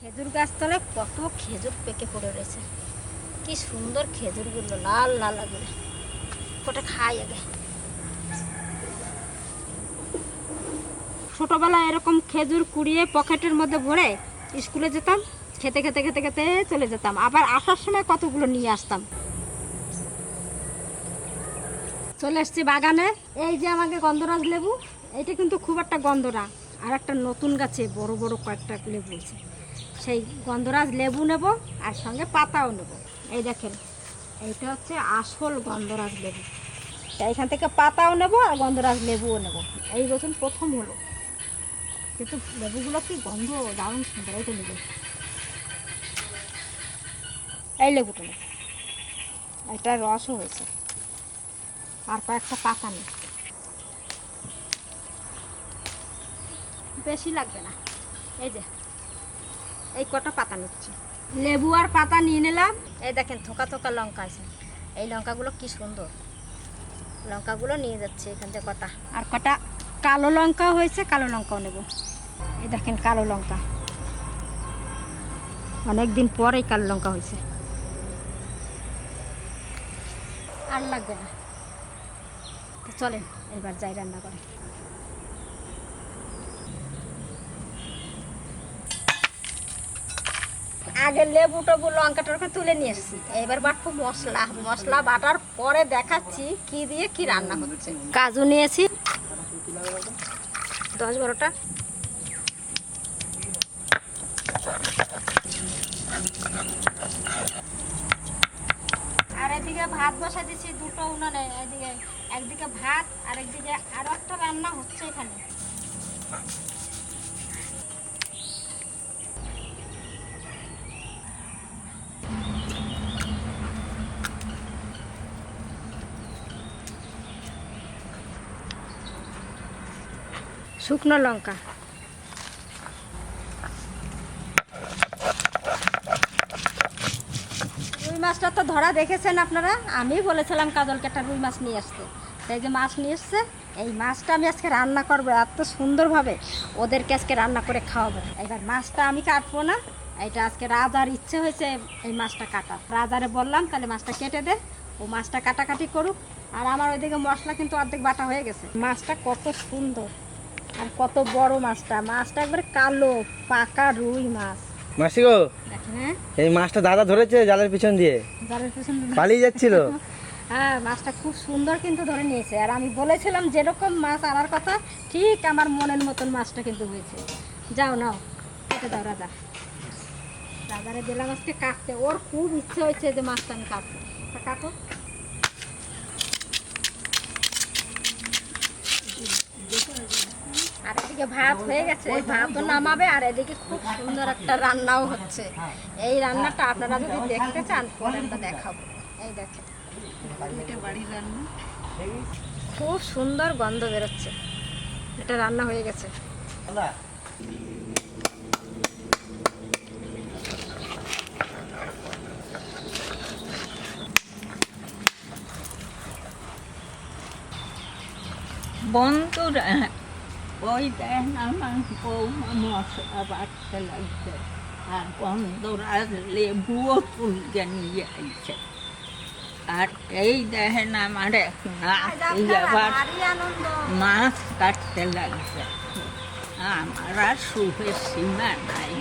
খেজুর গাছতলে কত খেজুর পেকে পড়ে রয়েছে, কি সুন্দর খেজুরগুলো লাল লাল লাগে। কটা খাই আগে। ছোটবেলায় এরকম খেজুর কুড়িয়ে পকেটের মধ্যে ভরে স্কুলে যেতাম, খেতে খেতে খেতে খেতে চলে যেতাম, আবার আসার সময় কতগুলো নিয়ে আসতাম। চলে এসছি বাগানে। এই যে আমাকে গন্ধরাজ লেবু, এইটা কিন্তু খুব একটা গন্ধ না, আর একটা নতুন গাছে বড় বড় কয়েকটা লেবু আছে, সেই গন্ধরাজ লেবু নেব আর সঙ্গে পাতাও নেব। এই দেখেন, এইটা হচ্ছে আসল গন্ধরাজ লেবু। এইখান থেকে পাতাও নেব আর গন্ধরাজ লেবুও নেব। এই নতুন প্রথম হলো, কিন্তু লেবুগুলো কি গন্ধ, দারুণ সুন্দর। এইটা নেব, এই লেবুটা নেব, এটা রসও হয়েছে, আর কয়েকটা পাতা নেই, বেশি লাগবে না। এই যে এই কটা পাতা নিচ্ছি, লেবু আর পাতা নিয়ে নিলাম। এই দেখেন থোকা থোকা লঙ্কা আছে, এই লঙ্কাগুলো কি সুন্দর, লঙ্কাগুলো নিয়ে যাচ্ছে এখান থেকে কটা। আর কটা কালো লঙ্কাও হয়েছে, কালো লঙ্কাও নেব। এই দেখেন কালো লঙ্কা, অনেকদিন পর এই কালো লঙ্কা হয়েছে। আর লাগবে না, তো চলেন এবার যাই রান্না করে। আগে লেবু টেবু লঙ্কা টঙ্কা তুলে নিয়ে এসেছি, এবার বাটবো মশলা। মশলা বাটার পরে দেখাচ্ছি কি দিয়ে কি রান্না হচ্ছে। কাজু নিয়েছি 10-12টা, আর এদিকে ভাত বসা দিচ্ছি দুটো উনানে। এদিকে একদিকে ভাত আর একদিকে আরো একটা রান্না হচ্ছে এখানে। শুকনো লঙ্কা, রুই মাছটা তো ধরা দেখেছেন আপনারা, আমি বলেছিলাম কাজলকে একটা রুই মাছ নিয়ে আসতে, তাই যে মাছ নিয়ে এসছে। এই মাছটা আমি আজকে রান্না করবো এত সুন্দরভাবে, ওদেরকে আজকে রান্না করে খাওয়াবো। এবার মাছটা আমি কাটবো না, এটা আজকে রাজার ইচ্ছে হয়েছে এই মাছটা কাটার। রাজারে বললাম তাহলে মাছটা কেটে দে, ও মাছটা কাটাকাটি করুক। আর আমার ওইদিকে মশলা কিন্তু অর্ধেক বাটা হয়ে গেছে। মাছটা কত সুন্দর আর কত বড় মাছটা, মাছটা একবারে কালো পাকা রুই মাছ। মাসি গো, এই মাছটা দাদা ধরেছে জালের পিছন দিয়ে, জালের পিছন পালিয়ে যাচ্ছিল। হ্যাঁ, মাছটা খুব সুন্দর কিন্তু ধরে নিয়েছে। আর আমি বলেছিলাম যেরকম মাছ আনার কথা, ঠিক আমার মনের মতন মাছটা কিন্তু হয়েছে। যাও নাও কেটে দাও রাজা। রাজারে দিলাম আজকে কাটতে, ওর খুব ইচ্ছে হয়েছে যে মাছটা আমি কাটবো। কাটো। আর এদিকে ভাত হয়ে গেছে, ভাতও নামাবে, আর এদিকে খুব সুন্দর একটা রান্নাও হচ্ছে। এই রান্নাটা আপনারা যদি দেখতে চান পরে আমরা দেখাবো। এই দেখেন, বাড়ির রান্না, খুব সুন্দর গন্ধ বেরোচ্ছে। এটা রান্না হয়ে গেছে। বন্ধুরা, ওই দেন আমার বৌমা মশলা বাটতে লাগছে, আর গন্ধরাজ লেবুও তুলতে নিয়ে আইছে। আর এই দেখেন আমার এখন আবার মাছ কাটতে লাগছে। আমার আর সুখের সীমা নাই।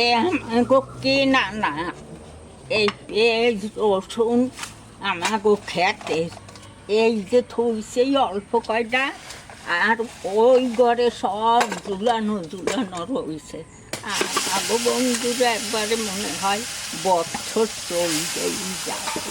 এ আমাকে কিনা না, এই পেঁয়াজ রসুন আমাকে খেতে, এই যে থইছে অল্প কয়টা, আর ওই ঘরে সব ঝুলানো ঝুলানো রয়েছে। আমাকে বন্ধুরা একবারে মনে হয় বছর চলতেই যাবে।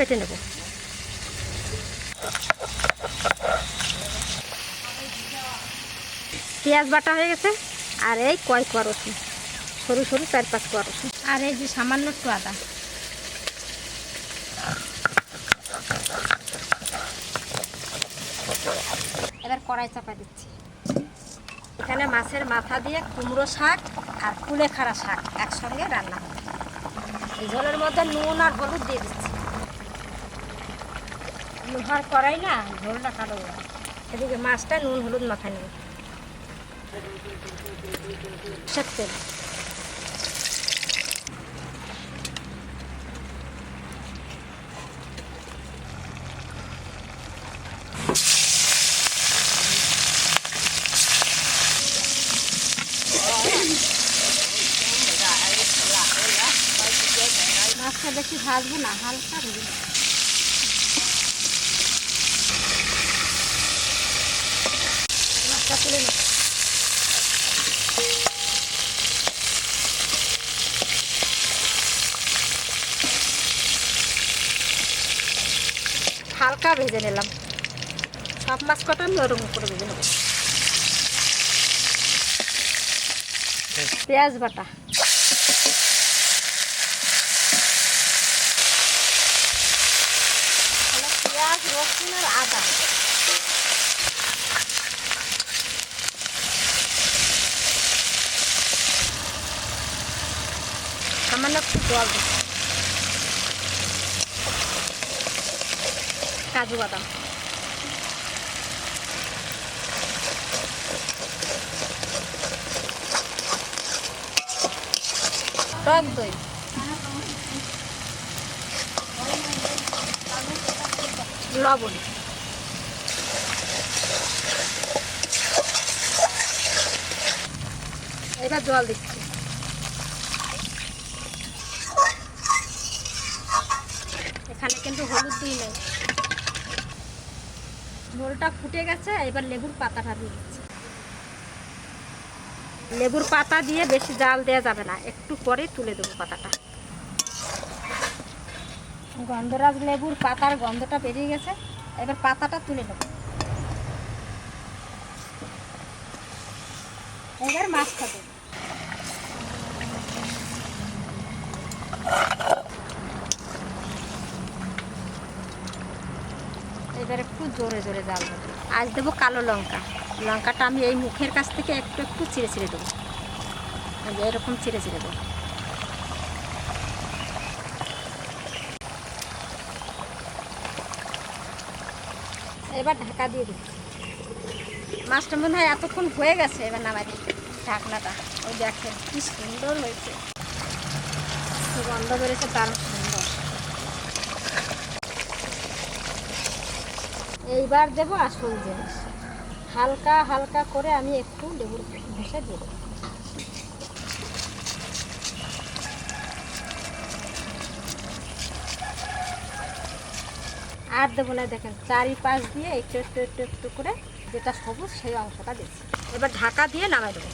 বেটে নেব। পেঁয়াজ বাটা হয়ে গেছে, আর এই কয় কোয়া রসুন, সরু সরু 4-5 কোয়া রসুন। আর এই যে সামান্য একটু আদা। এবার কড়াই চাপা দিচ্ছি। এখানে মাছের মাথা দিয়ে কুমড়ো শাক আর কুলেখাড়া শাক একসঙ্গে রান্না হবে। এই ঝোলের মধ্যে নুন আর হলুদ দিয়ে দিচ্ছি। লোহার কড়াই না, ঝোলটা কালো। এদিকে মাছটা নুন হলুদ মাখায় নেব। তেল, মাছটা বেশি ভাজবো না, হালকা ভেজে নেব। মাছটা তুলে নেব। হালকা ভেজে নিলাম। সব মাছ কটা আমি ওরকম করে ভেজে নেব। পেঁয়াজ বাটা, পেঁয়াজ রসুন আর আদা, সামান্য একটু জল দিচ্ছি। কাজু বাদাম, টক দই, লবণ, এবার জল দিচ্ছি। এখানে কিন্তু হলুদ দিই নেই। ঝোলটা ফুটে গেছে, এবার লেবুর পাতাটা দিয়ে দিচ্ছি। লেবুর পাতা দিয়ে বেশি জাল দেওয়া যাবে না, একটু পরে তুলে দেবো পাতাটা। গন্ধরাজ লেবুর পাতার গন্ধটা বেরিয়ে গেছে, এবার পাতাটা তুলে নেব। এবার মাছটা দেব। এবার একটু জোরে জোরে জাল দেবো। আজ দেবো কালো লঙ্কা। লঙ্কাটা আমি এই মুখের কাছ থেকে একটু একটু ছিঁড়ে ছিঁড়ে দেবো। এরকম ছিঁড়ে ছিঁড়ে দেবো। এবার ঢাকা দিয়ে দিচ্ছি। মাছটা মনে হয় এতক্ষণ হয়ে গেছে, এবার নামাই দিচ্ছি ঢাকনাটা। ওই দেখেন কি সুন্দর হয়েছে, গন্ধ বেরোচ্ছে দারুণ সুন্দর। এইবার দেবো আসল জিনিস। হালকা হালকা করে আমি একটু লেবুর ঘষে দিয়ে দেবো। আর দেবো না, দেখেন চারিপাশ দিয়ে একটু একটু একটু একটু করে যেটা সবুজ সেই অংশটা দিচ্ছি। এবার ঢাকা দিয়ে নামাই দেবো।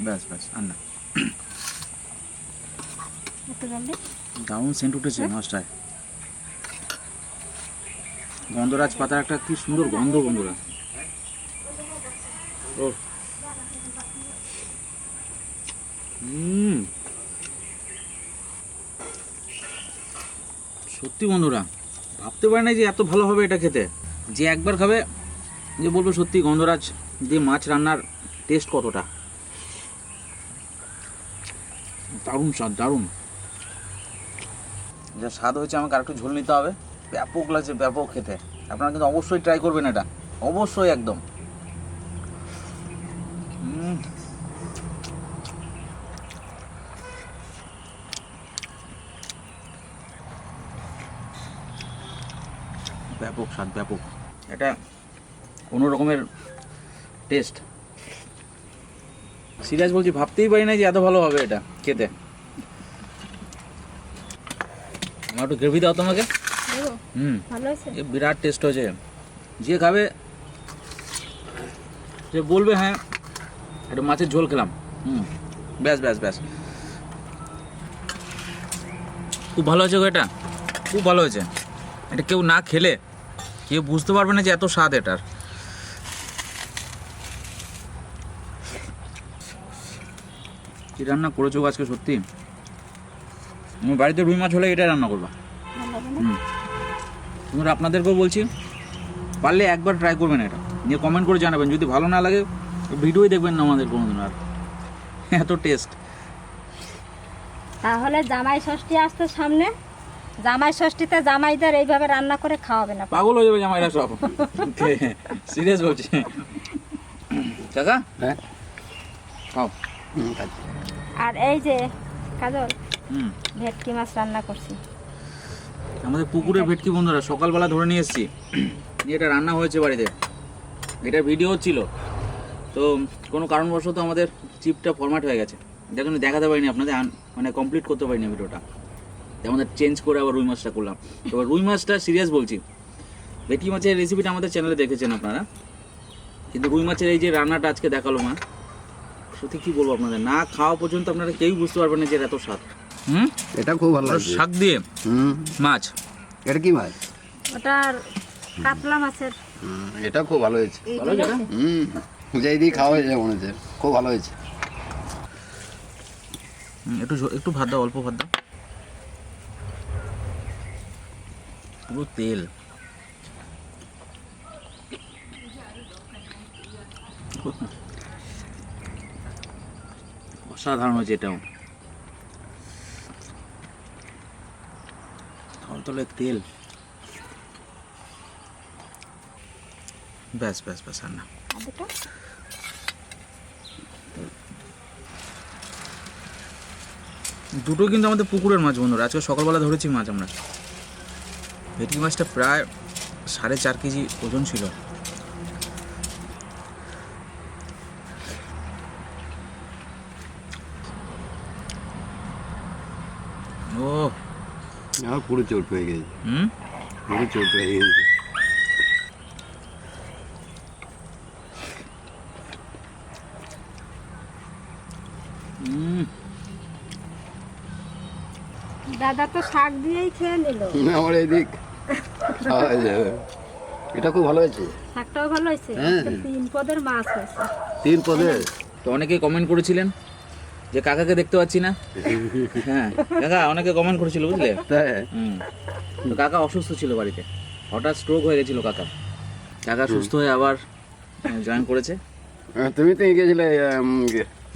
ব্যাস ব্যাস, আর না। একটু জলদি দারুণ সেন্ট উঠেছে মাছটায়। গন্ধরাজ পাতার একটা কি সুন্দর গন্ধ বন্ধুরা। ও সত্যি বন্ধুরা, ভাবতে পারি না যে এত ভালো হবে এটা খেতে। যে একবার খাবে যে বলবো সত্যি গন্ধরাজ দিয়ে মাছ রান্নার টেস্ট কতটা দারুণ স্বাদ, দারুণ। যা স্বাদ হয়েছে আমাকে আর একটু ঝোল নিতে হবে। ব্যাপক লাগছে, ব্যাপক খেতে। আপনারা কিন্তু অবশ্যই ট্রাই করবেন এটা, অবশ্যই একদম। ব্যাপক স্বাদ, ব্যাপক। এটা কোনো রকমের টেস্ট। সিরিয়াস বলছি, ভাবতেই পারি না যে এত ভালো হবে এটা খেতে। আমার একটু গ্রেভি দাও তোমাকে। দেবো? হুম, ভালো হয়েছে? এ বিরাট টেস্ট হয়েছে। যে খাবে যে বলবে হ্যাঁ একটু মাছের ঝোল খেলাম। হুম, ব্যাস ব্যাস ব্যাস, খুব ভালো হয়েছে গো, এটা খুব ভালো হয়েছে। এটা কেউ না খেলে কেউ বুঝতে পারবে না যে এত স্বাদ এটার। কি রান্না করেছো গো আজকে সত্যি? আমার বাড়িতে রুই মাছ হলে এটাই রান্না করবা। ভালো হবে না? হুম, তোমরা আপনাদেরকেও বলছি, পারলে একবার ট্রাই করবেন এটা, নিয়ে কমেন্ট করে জানাবেন। যদি ভালো না লাগে ভিডিওই দেখবেন না আমাদের কোনোদিন আর, এত টেস্ট। তাহলে জামাই ষষ্ঠী আসতে সামনে, জামাই ষষ্ঠীতে জামাইদের এইভাবে রান্না করে খাওয়াবে না? পাগল হয়ে যাবে জামাইরা সব, সিরিয়াস বলছি। কাকা হ্যাঁ খাও। আর এই যে কাজল, হুম, ভেটকি মাছ রান্না করছি। আমাদের পুকুরের ভেটকি বন্ধুরা সকালবেলা ধরে নিয়ে এসেছি, নিয়ে এটা রান্না হয়েছে বাড়িতে, এটার ভিডিও ছিল, তো কোনো কারণবশত আমাদের চিপটা ফরম্যাট হয়ে গেছে, যার জন্য দেখাতে পারিনি আপনাদের, মানে কমপ্লিট করতে পারিনি ভিডিওটা, তাই আমাদের চেঞ্জ করে আবার রুই মাছটা করলাম। তো রুই মাছটা সিরিয়াস বলছি, ভেটকি মাছের রেসিপিটা আমাদের চ্যানেলে দেখেছেন আপনারা, কিন্তু রুই মাছের এই যে রান্নাটা আজকে দেখালো মা, সত্যি কী বলবো আপনাদের, না খাওয়া পর্যন্ত আপনারা কেউই বুঝতে পারবেন না যে এর এত স্বাদ। হুম, এটা খুব ভালো লাগছে। শাক দিয়ে হুম, মাছ, এটা কি মাছ? ওটার কাতলা মাছের। এটা খুব ভালো হয়েছে। ভালো হয়েছে না? হুম, যেই দিয়ে খাওয়া হয়েছে মনে হচ্ছে খুব ভালো হয়েছে। একটু একটু ভাত দাও, অল্প ভাত দাও, পুরো তেল। অসাধারণ হয়েছে এটাও, তলে তেল, ব্যাস ব্যাস ব্যাস, আর না। আর দুটো? দুটো কিন্তু আমাদের পুকুরের মাছ বন্ধুরা, আজকে সকালবেলা ধরেছি মাছ আমরা। ভেটকি মাছটা প্রায় 4.5 কেজি ওজন ছিল। ও, আমার পুরো চোট হয়ে গেছে, হুম, পুরো চোট হয়ে গেছে। হুম, দাদা তো শাক দিয়েই খেয়ে নিল। আমার এইদিক খাওয়া হয়ে যাবে। এটা খুব ভালো হয়েছে। শাকটাও ভালো হয়েছে, হ্যাঁ। 3 পদের মাছ হয়েছে। 3 পদের। তো অনেকেই কমেন্ট করেছিলেন যে কাকাকে দেখতে পাচ্ছি না। হ্যাঁ কাকা অনেকে কমেন্ট করেছিল বুঝলে। তাই হুম, তো কাকা অসুস্থ ছিল বাড়িতে, হঠাৎ স্ট্রোক হয়ে গেছিল কাকা, কাকা সুস্থ হয়ে আবার জয়েন করেছে। তুমি তো গেছিলে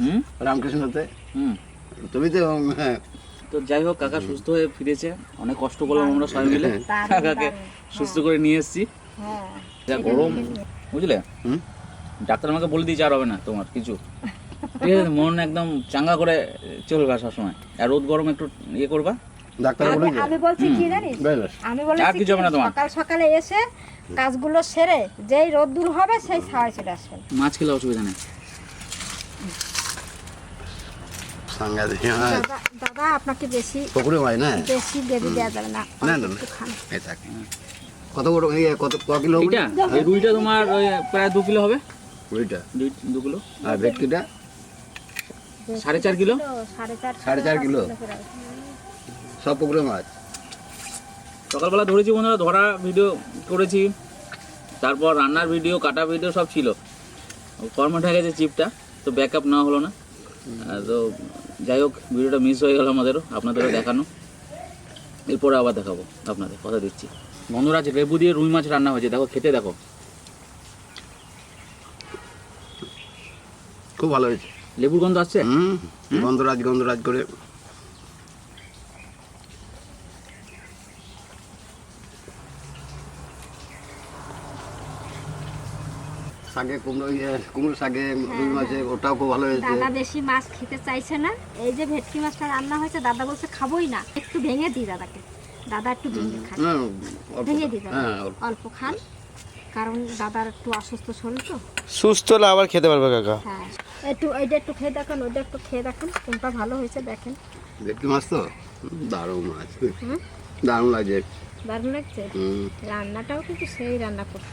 হুম রামকৃষ্ণতে, হুম, তুমি তো হ্যাঁ। তো যাই হোক কাকা সুস্থ হয়ে ফিরেছে, অনেক কষ্ট করলাম আমরা সবাই মিলে দারুণ, কাকাকে দারুণ। সুস্থ করে নিয়ে এসেছি। হ্যাঁ, যা গরম বুঝলে, হুম, ডাক্তার আমাকে বলে দিয়েছে আর হবে না তোমার কিছু, ঠিক আছে, মন একদম চাঙ্গা করে চলবে সবসময়, আর রোদ গরম একটু ইয়ে করবা। ডাক্তার বলেছে আমি বলছি কি জানিস, বেশ। আমি আর বলেছি কিছু হবে না তোমার। সকাল সকালে এসে কাজগুলো সেরে যেই রোদ দূর হবে সেই ছাওয়ায় চলে আসবেন। মাছ খেলে অসুবিধা নেই। সাংঘাতিক। হ্যাঁ, দাদা দাদা আপনাকে বেশি পুকুরে মাছ না? বেশি গ্রেভি দেওয়া যাবে না, না, না, না। একটু খান। এই থাক। কত বড় কত ক কিলো হবে? এইটা এই রুইটা তোমার ওই প্রায় 2 কিলো হবে, ওইটা 2 কিলো, আর ভেটকিটা 4.5 কিলো, 4.5 কিলো। সব পুকুরে মাছ। সকালবেলা ধরেছি বন্ধুরা, ধরা ভিডিও করেছি, তারপর রান্নার ভিডিও, কাটা ভিডিও সব ছিল, ফরম্যাট হয়ে গেছে চিপটা, তো ব্যাকআপ নেওয়া হলো না। তো যাই হোক ভিডিওটা মিস হয়ে গেল আমাদেরও, আপনাদেরও দেখানো, এরপরে আবার দেখাবো আপনাদের, কথা দিচ্ছি। বন্ধুরা আজ লেবু দিয়ে রুই মাছ রান্না হয়েছে, দেখো খেতে দেখো, খুব ভালো হয়েছে। লেবুর গন্ধ আসছে। হুম, গন্ধরাজ গন্ধরাজ করে। শাকে কুমড়ো শাকে রুই মাছে ওটাও খুব ভালো হয়েছে। দাদা বেশি মাছ খেতে চাইছে না, এই যে ভেটকি মাছটা রান্না হয়েছে, দাদা বলছে খাবোই না, একটু ভেঙে দিই দাদাকে, দাদা একটু ভেঙে খান, হ্যাঁ, অল্প। ভেঙে দিই দাদা, হ্যাঁ, অল্প। অল্প খান, কারণ দাদার একটু অসুস্থ শরীর তো। সুস্থ হলে আবার খেতে পারবে কাকা। হ্যাঁ, একটু ওইটা একটু খেয়ে দেখেন, ওইটা একটু খেয়ে দেখেন, কোনটা ভালো হয়েছে দেখেন। ভেটকি মাছ তো দারুণ মাছ। হুম? দারুণ লাগছে। দারুণ লাগছে। হুম। রান্নাটাও কিন্তু সেই রান্না করতে